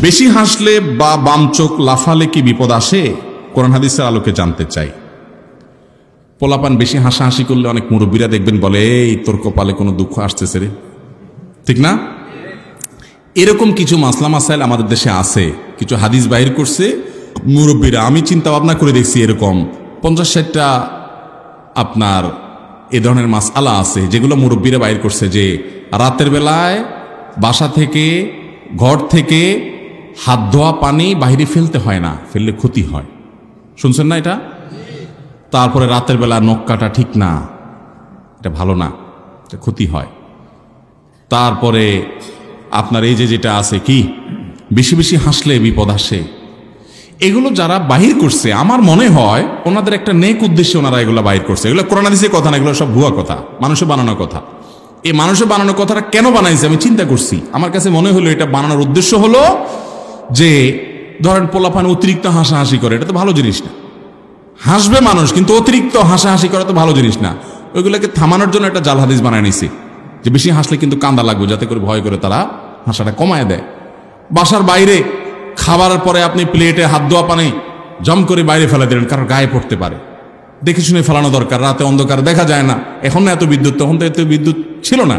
বেশি হাসলে বা বাম চোখ লাফালে কি বিপদ আসে? কোরআন হাদিসের আলোকে জানতে চাই। পোলাপান বেশি হাসাহাসি করলে অনেক মুরব্বীরা দেখবেন বলে, এই তোর কপালে কোনো দুঃখ আসতেছে রে, ঠিক না? এরকম কিছু মাসলা মাসাইল আমাদের দেশে আছে, কিছু হাদিস বাহির করছে মুরব্বীরা। আমি চিন্তা ভাবনা করে দেখছি এরকম 50-60টা আপনার এ ধরনের মাসআলা আছে যেগুলো মুরব্বীরা বাহির করছে, যে রাতের বেলায় বাসা থেকে ঘর থেকে হাত ধোয়া পানি বাইরে ফেলতে হয় না, ফেললে ক্ষতি হয়। শুনছেন না এটা? তারপরে রাতের বেলা নখ কাটা ঠিক না, এটা ভালো না, এটা ক্ষতি হয়। তারপরে আপনার এই যে যেটা আছে কি বেশি বেশি হাসলে বিপদ আসে, এগুলো যারা বাহির করছে আমার মনে হয় ওনাদের একটা নেক উদ্দেশ্যে ওনারা এগুলো বাহির করছে। এগুলো কোরআন হাদিসের কথা না, এগুলো সব ভুয়া কথা, মানুষের বানানো কথা। এই মানুষের বানানো কথাটা কেন বানাইছে আমি চিন্তা করছি। আমার কাছে মনে হলো এটা বানানোর উদ্দেশ্য হলো যে ধরেন পোলাপান অতিরিক্ত হাসাহাসি করে, এটা তো ভালো জিনিস না। হাসবে মানুষ, কিন্তু অতিরিক্ত হাসাহাসি করা তো ভালো জিনিস না। ওইগুলোকে থামানোর জন্য একটা জাল হাদিস বানায় নিছি যে বেশি হাসলে কিন্তু কান্দা লাগবে, যাতে করে ভয় করে তারা হাসাটা কমায় দেয়। বাসার বাইরে খাবারের পরে আপনি প্লেটে হাত ধোয়া পানি জম করে বাইরে ফেলে দিলেন, কারণ গায়ে পড়তে পারে, দেখে শুনে ফেলানো দরকার। রাতে অন্ধকার দেখা যায় না, এখন না এত বিদ্যুৎ, তখন তো এত বিদ্যুৎ ছিল না,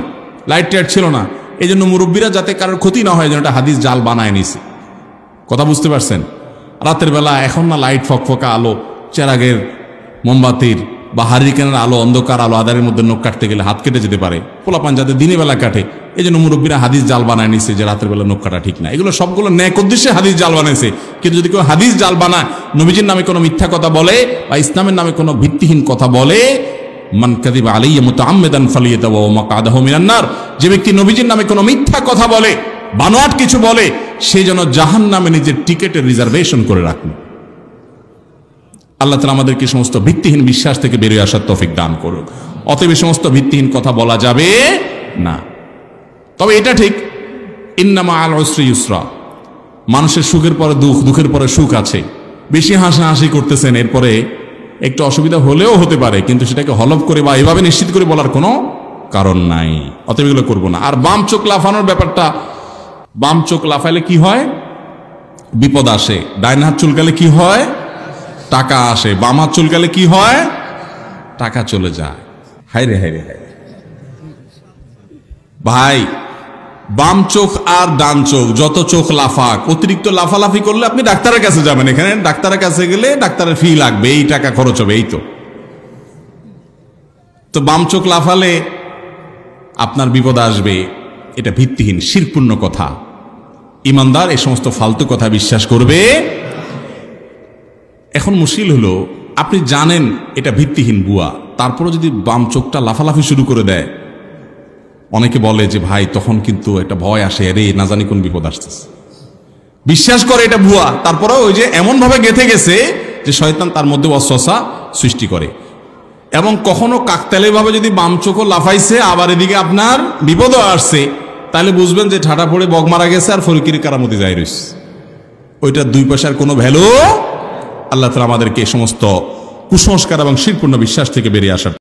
লাইট টাইট ছিল না। এই জন্য মুরব্বীরা যাতে কারোর ক্ষতি না হয় যেন একটা হাদিস জাল বানায় নিছে। কথা বুঝতে পারছেন? রাতের বেলা এখন না লাইট ফকফকা আলো, চেরাগের মোমবাতির বা হারিকেনের আলো, অন্ধকার আলো, আধারের মধ্যে নখ কাটতে গেলে হাত কেটে যেতে পারে। পোলাপান যাতে দিনের বেলা কাটে, এই জন্য মুরব্বীরা হাদিস জাল বানায় নিছে যে রাতের বেলা নখ কাটা ঠিক না। এগুলো সবগুলো ন্যাক উদ্দেশ্যে হাদিস জাল বানাইছে। কিন্তু যদি কেউ হাদিস জাল বানায়, নবীজির নামে কোনো মিথ্যা কথা বলে বা ইসলামের নামে কোনো ভিত্তিহীন কথা বলে, মান কাযিবা আলাইয়া মুতাআম্মিদান ফালিয়াতাবাওয়া মাকআদাহু মিনান নার, যে ব্যক্তি নবীজির নামে কোনো মিথ্যা কথা বলে, বানোয়াট কিছু বলে, সে যেন জাহান্নামে নিজের টিকেটের রিজার্ভেশন করে রাখবে। আল্লাহ তাআলা আমাদেরকে সমস্ত ভিত্তিহীন বিশ্বাস থেকে বেরিয়ে আসার তৌফিক দান করুক। অতএব সমস্ত ভিত্তিহীন কথা বলা যাবে না। তবে এটা ঠিক, ইন্না মাআল উসরি ইউসরা, মানুষের সুখের পরে দুঃখ, দুঃখের পরে সুখ আছে। বেশি হাসাহাসি করতেছেন, এরপরে একটু অসুবিধা হলেও হতে পারে, কিন্তু সেটাকে হলফ করে বা এভাবে নিশ্চিত করে বলার কোনো কারণ নাই। অতএব এগুলো করবো না। আর বাম চোখ লাফানোর ব্যাপারটা, বাম চোখ লাফাইলে কি হয়? বিপদ আসে। ডাইন হাত চুলকালে কি হয়? টাকা আসে। বাম হাত চুলকালে কি হয়? টাকা চলে যায়। হায়রে হায়রে হায়রে ভাই, বাম চোখ আর ডান চোখ যত চোখ লাফাক, অতিরিক্ত লাফালাফি করলে আপনি ডাক্তারের কাছে যাবেন। এখানে ডাক্তারের কাছে গেলে ডাক্তারের ফি লাগবে, এই টাকা খরচ হবে, এই তো বাম চোখ লাফালে আপনার বিপদ আসবে। এটা ভিত্তিহীন শিরকপূর্ণ কথা। ইমানদার এই সমস্ত ফালতু কথা বিশ্বাস করবে। এখন মুশকিল হলো, আপনি জানেন এটা ভিত্তিহীন বুয়া, তারপরে যদি বাম চোখটা লাফালাফি শুরু করে দেয়, অনেকে বলে যে ভাই তখন কিন্তু একটা ভয় আসে, আরে না জানি কোন বিপদ আসতেছে। বিশ্বাস করে এটা ভুয়া, তারপরে ওই যে এমন ভাবে গেঁথে গেছে যে শয়তান তার মধ্যে ওয়াসওয়াসা সৃষ্টি করে। এবং কখনো কাকতালীয় ভাবে যদি বাম চোখও লাফাইছে, আবার এদিকে আপনার বিপদও আসছে, তাহলে বুঝবেন যে ঠাটা পড়ে বগ মারা গেছে আর ফরিকির কারামতি যাই রয়েছে। ওইটার দুই পয়সার কোনো ভ্যালু। আল্লাহ তাআলা আমাদেরকে এই সমস্ত কুসংস্কার এবং শিরকপূর্ণ বিশ্বাস থেকে বেরিয়ে আসার